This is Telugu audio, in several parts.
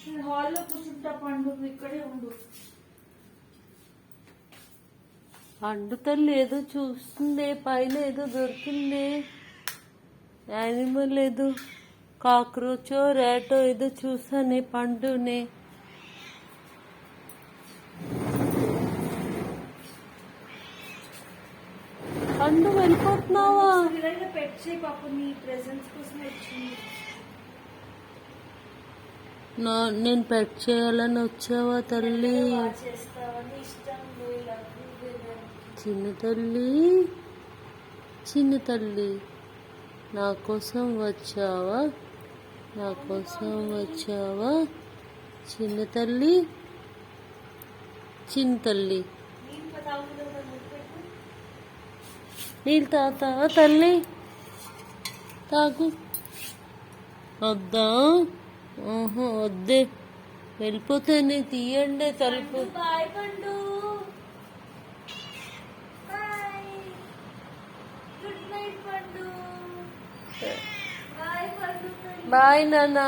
నేను హాల్లో కూర్చుంటా పండు, ఇక్కడే ఉండు. పండు తల్లి ఏదో చూస్తుంది, పైన ఏదో దొరికింది. యానిమల్ ఏదో కాక్రోచో ర్యాటో ఏదో చూసానే పండునే. పండు వెళ్ళిపోతున్నావా? పెట్ చేయి పాప, నీ ప్రెజెన్స్ కోసం వచ్చింది. నేను పెట్ చేయాలని వచ్చావా తల్లి? చేస్తావని ఇష్టం. చిన్న తల్లి, చిన్న తల్లి, నా కోసం వచ్చావా? నా కోసం వచ్చావా చిన్న తల్లి? చిన్న తల్లి, నీళ్ళు తాగుతావా తల్లి? తాగు. వద్దా? వద్దే, వెళ్ళిపోతానే. తీయండి తలుపు. బాయ్ పండు. గుడ్ నైట్ పండు. బాయ్ పండు. బాయ్ నాన్నా.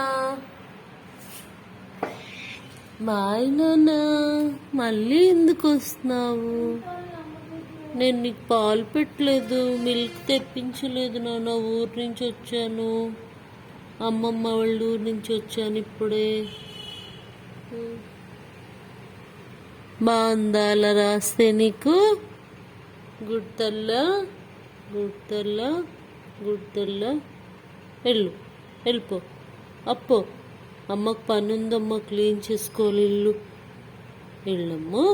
బాయ్ నాన్నా. మళ్ళీ ఎందుకు వస్తున్నావు? నేను నీకు పాలు పెట్టలేదు, మిల్క్ తెప్పించలేదు నాన్న. ఊరు నుంచి వచ్చాను, అమ్మమ్మ వాళ్ళ ఊరు నుంచి వచ్చాను ఇప్పుడే. బాగుందా అలా రాస్తే నీకు? గుర్తల్లా, గుర్తల్లా, గుర్తల్లా. వెళ్ళిపో. అప్పో, అమ్మకు పని ఉందమ్మా, క్లీన్ చేసుకోవాలి ఇల్లు. వెళ్ళమ్మా.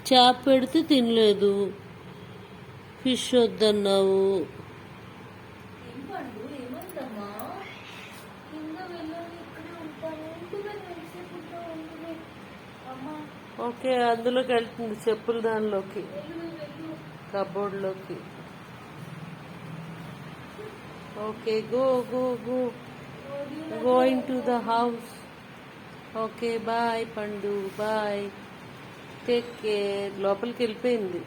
చేప పెడితే తినలేదు, ఫిష్ వద్దన్నావు. ఓకే, అందులోకి వెళ్తుంది చెప్పులు, దానిలోకి, కబోర్డ్లోకి. Okay, go go go going to the house. Okay bye పండు, బాయ్, టేక్ కేర్. లోపలికి వెళ్ళిపోయింది.